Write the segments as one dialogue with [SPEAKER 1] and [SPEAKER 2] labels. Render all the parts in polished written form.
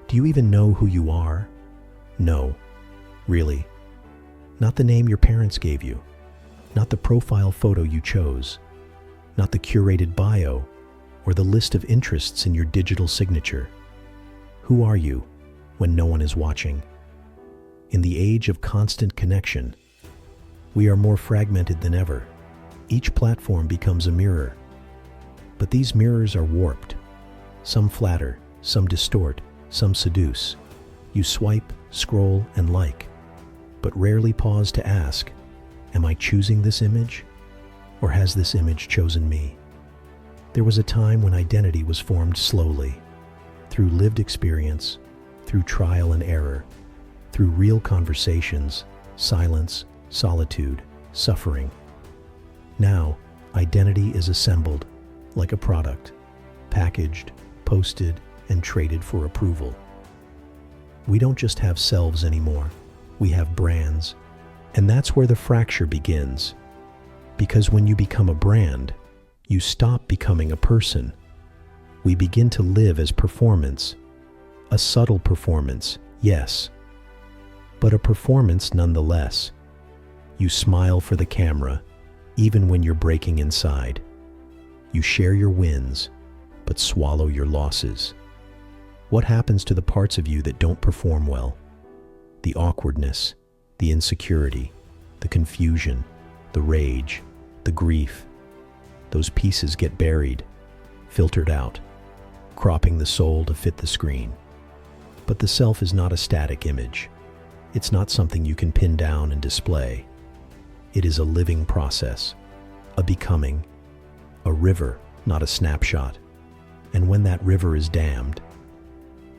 [SPEAKER 1] Do you even know who you are? No, really. Not the name your parents gave you, not the profile photo you chose, not the curated bio or the list of interests in your digital signature. Who are you when no one is watching? In the age of constant connection, we are more fragmented than ever. Each platform becomes a mirror. But these mirrors are warped. Some flatter, some distort, some seduce. You swipe, scroll, and like, but rarely pause to ask, am I choosing this image? Or has this image chosen me? There was a time when identity was formed slowly, through lived experience, through trial and error, through real conversations, silence, solitude, suffering. Now, identity is assembled like a product, packaged, posted, and traded for approval. We don't just have selves anymore, we have brands. And that's where the fracture begins. Because when you become a brand, you stop becoming a person. We begin to live as performance. A subtle performance, yes, but a performance nonetheless. You smile for the camera, even when you're breaking inside. You share your wins, but swallow your losses. What happens to the parts of you that don't perform well? The awkwardness, the insecurity, the confusion, the rage, the grief. Those pieces get buried, filtered out, cropping the soul to fit the screen. But the self is not a static image. It's not something you can pin down and display. It is a living process, a becoming, a river, not a snapshot. And when that river is dammed,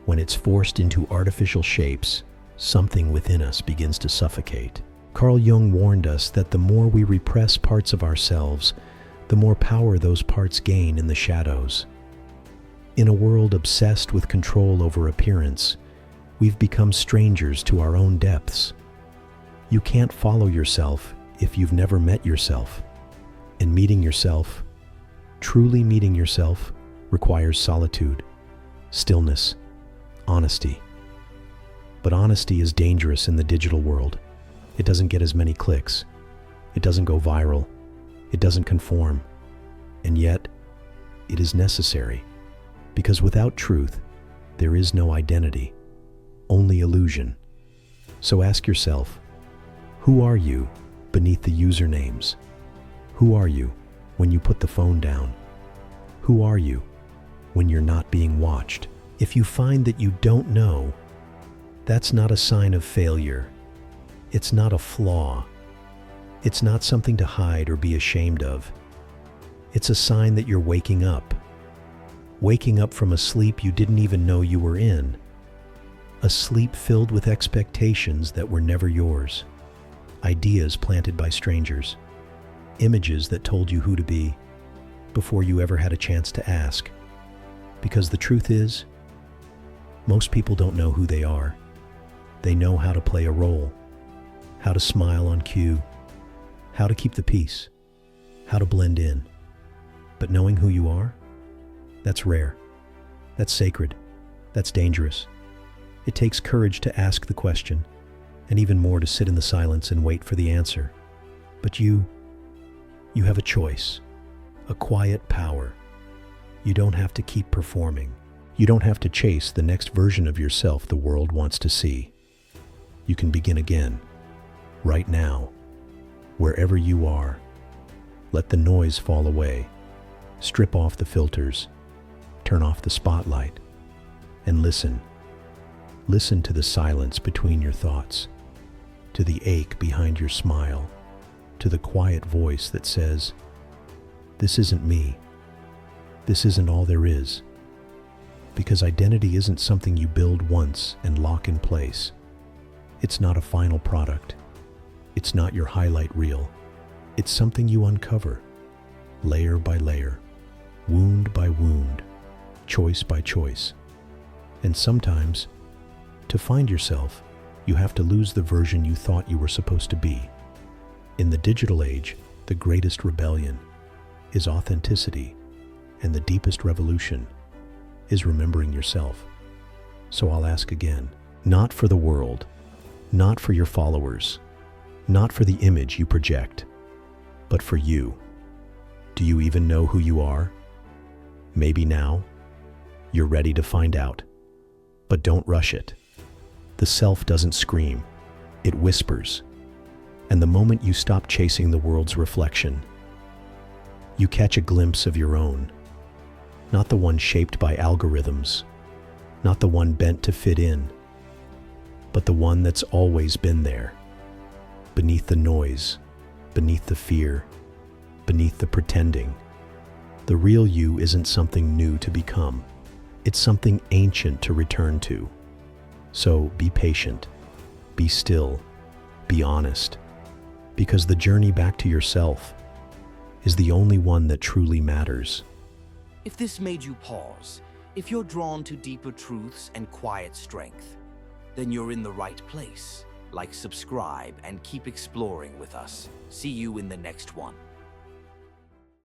[SPEAKER 1] when it's forced into artificial shapes, something within us begins to suffocate. Carl Jung warned us that the more we repress parts of ourselves, the more power those parts gain in the shadows. In a world obsessed with control over appearance, we've become strangers to our own depths. You can't follow yourself if you've never met yourself. And meeting yourself, truly meeting yourself, requires solitude, stillness, honesty. But honesty is dangerous in the digital world. It doesn't get as many clicks. It doesn't go viral. It doesn't conform. And yet, it is necessary. Because without truth, there is no identity, only illusion. So ask yourself, who are you beneath the usernames? Who are you when you put the phone down? Who are you when you're not being watched? If you find that you don't know, that's not a sign of failure. It's not a flaw. It's not something to hide or be ashamed of. It's a sign that you're waking up. Waking up from a sleep you didn't even know you were in. A sleep filled with expectations that were never yours. Ideas planted by strangers. Images that told you who to be before you ever had a chance to ask. Because the truth is, most people don't know who they are. They know how to play a role, how to smile on cue, how to keep the peace, how to blend in. But knowing who you are, that's rare. That's sacred. That's dangerous. It takes courage to ask the question, and even more to sit in the silence and wait for the answer. But you have a choice, a quiet power. You don't have to keep performing. You don't have to chase the next version of yourself the world wants to see. You can begin again, right now, wherever you are. Let the noise fall away. Strip off the filters. Turn off the spotlight. And listen. Listen to the silence between your thoughts, to the ache behind your smile, to the quiet voice that says, "This isn't me. This isn't all there is." Because identity isn't something you build once and lock in place. It's not a final product. It's not your highlight reel. It's something you uncover, layer by layer, wound by wound, choice by choice. And sometimes, to find yourself, you have to lose the version you thought you were supposed to be. In the digital age, the greatest rebellion is authenticity, and the deepest revolution is remembering yourself. So I'll ask again, not for the world, not for your followers, not for the image you project, but for you. Do you even know who you are? Maybe now you're ready to find out. But don't rush it. The self doesn't scream, it whispers. And the moment you stop chasing the world's reflection, you catch a glimpse of your own. Not the one shaped by algorithms, not the one bent to fit in, but the one that's always been there, beneath the noise, beneath the fear, beneath the pretending. The real you isn't something new to become. It's something ancient to return to. So be patient, be still, be honest, because the journey back to yourself is the only one that truly matters.
[SPEAKER 2] If this made you pause, if you're drawn to deeper truths and quiet strength, then you're in the right place. Like, subscribe, and keep exploring with us. See you in the next one.